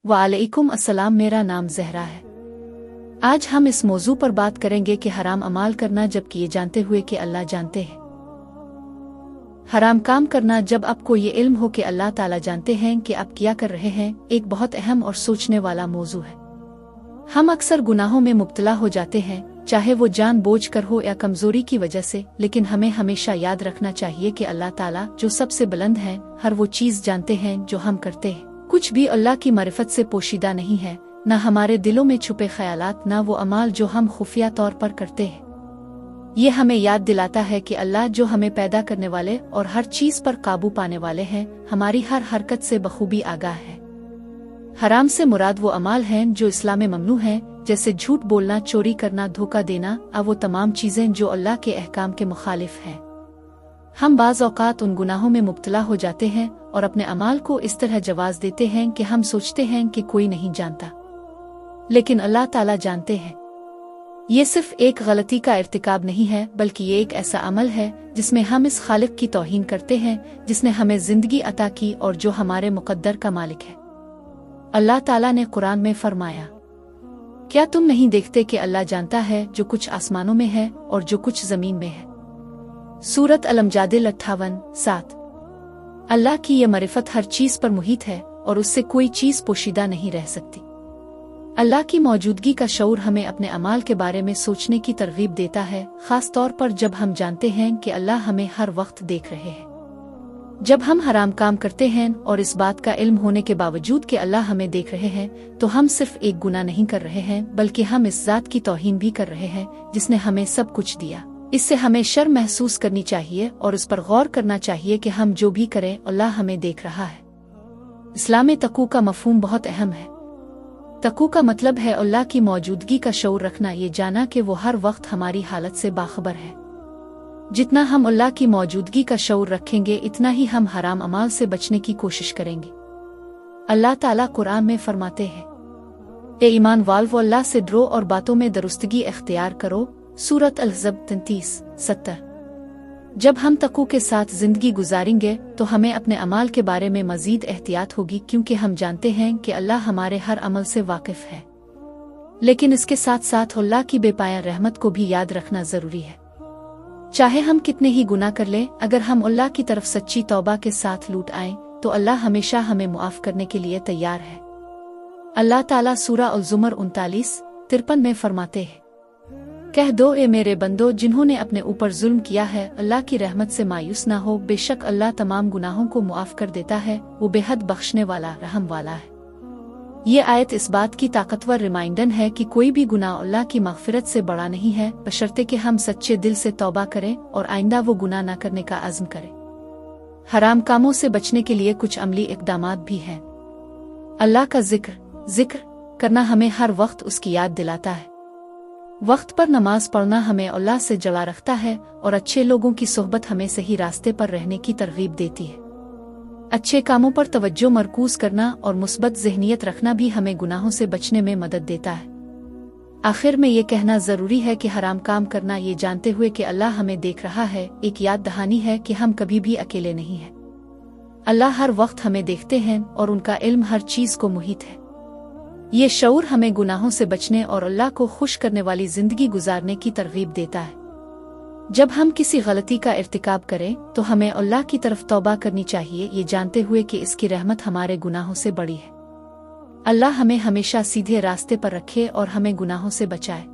वालेकुम अस्सलाम। मेरा नाम ज़हरा है। आज हम इस मौजू पर बात करेंगे कि हराम अमाल करना जबकि ये जानते हुए कि अल्लाह जानते हैं। हराम काम करना जब आपको ये इल्म हो कि अल्लाह ताला जानते हैं कि आप क्या कर रहे हैं, एक बहुत अहम और सोचने वाला मौजू है। हम अक्सर गुनाहों में मुब्तला हो जाते हैं, चाहे वो जानबूझकर हो या कमजोरी की वजह से, लेकिन हमें हमेशा याद रखना चाहिए कि अल्लाह ताला जो सबसे बुलंद है, हर वो चीज़ जानते हैं जो हम करते हैं। कुछ भी अल्लाह की मारिफत से पोशीदा नहीं है, न हमारे दिलों में छुपे ख्यालात, न वो अमाल जो हम खुफिया तौर पर करते हैं। ये हमें याद दिलाता है कि अल्लाह जो हमें पैदा करने वाले और हर चीज़ पर काबू पाने वाले हैं, हमारी हर हरकत से बखूबी आगाह है। हराम से मुराद वो अमाल हैं जो इस्लाम में ममनू हैं, जैसे झूठ बोलना, चोरी करना, धोखा देना, वो तमाम चीज़ें जो अल्लाह के अहकाम के मुखालिफ हैं। हम बाज़ औक़ात उन गुनाहों में मुब्तला हो जाते हैं और अपने अमाल को इस तरह जवाज़ देते हैं कि हम सोचते हैं कि कोई नहीं जानता, लेकिन अल्लाह ताला जानते हैं। ये सिर्फ एक गलती का इर्तिकाब नहीं है, बल्कि ये एक ऐसा अमल है जिसमें हम इस खालिक की तौहीन करते हैं जिसने हमें जिंदगी अता की और जो हमारे मुक़द्दर का मालिक है। अल्लाह ताला ने कुरान में फरमाया, क्या तुम नहीं देखते कि अल्लाह जानता है जो कुछ आसमानों में है और जो कुछ जमीन में है। सूरत अल-मुजादिला 58:7। अल्लाह की ये मारिफत हर चीज़ पर मुहित है और उससे कोई चीज़ पोशीदा नहीं रह सकती। अल्लाह की मौजूदगी का शऊर हमें अपने अमाल के बारे में सोचने की तरगीब देता है, ख़ास तौर पर जब हम जानते हैं कि अल्लाह हमें हर वक्त देख रहे हैं। जब हम हराम काम करते हैं और इस बात का इल्म होने के बावजूद कि अल्लाह हमें देख रहे हैं, तो हम सिर्फ एक गुनाह नहीं कर रहे हैं, बल्कि हम इस ज़ात की तौहीन भी कर रहे हैं जिसने हमें सब कुछ दिया। इससे हमें शर्म महसूस करनी चाहिए और इस पर गौर करना चाहिए कि हम जो भी करें, अल्लाह हमें देख रहा है। इस्लाम में तक़ू का मफ़हूम बहुत अहम है। तक़ू का मतलब है अल्लाह की मौजूदगी का शऊर रखना, ये जाना कि वो हर वक्त हमारी हालत से बाखबर है। जितना हम अल्लाह की मौजूदगी का शऊर रखेंगे, इतना ही हम हराम अमाल से बचने की कोशिश करेंगे। अल्लाह ताला कुरान में फरमाते हैं, ए ईमान वालों, अल्लाह से डरो और बातों में दुरुस्तगी इख्तियार करो। सूरत अल-अहज़ाब 33:70। जब हम तक़ू के साथ जिंदगी गुजारेंगे तो हमें अपने अमाल के बारे में मजीद एहतियात होगी, क्योंकि हम जानते हैं कि अल्लाह हमारे हर अमल से वाकिफ है। लेकिन इसके साथ साथ अल्लाह की बेपाया रहमत को भी याद रखना जरूरी है। चाहे हम कितने ही गुनाह कर लें, अगर हम अल्लाह की तरफ सच्ची तौबा के साथ लौट आएं, तो अल्लाह हमेशा हमें मुआफ करने के लिए तैयार है। अल्लाह ताला सूरा अल-ज़ुमर 39:53 में फरमाते हैं, कह दो ए मेरे बंदो जिन्होंने अपने ऊपर जुल्म किया है, अल्लाह की रहमत से मायूस ना हो, बेशक अल्लाह तमाम गुनाहों को मुआफ कर देता है, वो बेहद बख्शने वाला, रहम वाला है। ये आयत इस बात की ताकतवर रिमाइंडर है कि कोई भी गुनाह अल्लाह की मग़फ़िरत से बड़ा नहीं है, बशर्ते कि हम सच्चे दिल से तौबा करें और आइंदा वो गुनाह न करने का अज़्म करें। हराम कामों से बचने के लिए कुछ अमली इक़दामात भी हैं। अल्लाह का जिक्र करना हमें हर वक्त उसकी याद दिलाता है। वक्त पर नमाज पढ़ना हमें अल्लाह से जुड़ा रखता है और अच्छे लोगों की सोहबत हमें सही रास्ते पर रहने की तरगीब देती है। अच्छे कामों पर तवज्जो मरकूज करना और मुस्बत ज़हनियत रखना भी हमें गुनाहों से बचने में मदद देता है। आखिर में ये कहना ज़रूरी है कि हराम काम करना, ये जानते हुए कि अल्लाह हमें देख रहा है, एक याद दहानी है कि हम कभी भी अकेले नहीं हैं। अल्लाह हर वक्त हमें देखते हैं और उनका इल्म हर चीज़ को मुहित है। ये शऊर हमें गुनाहों से बचने और अल्लाह को खुश करने वाली ज़िंदगी गुजारने की तरगीब देता है। जब हम किसी गलती का इर्तिकाब करें तो हमें अल्लाह की तरफ तौबा करनी चाहिए, ये जानते हुए कि इसकी रहमत हमारे गुनाहों से बड़ी है। अल्लाह हमें हमेशा सीधे रास्ते पर रखे और हमें गुनाहों से बचाए।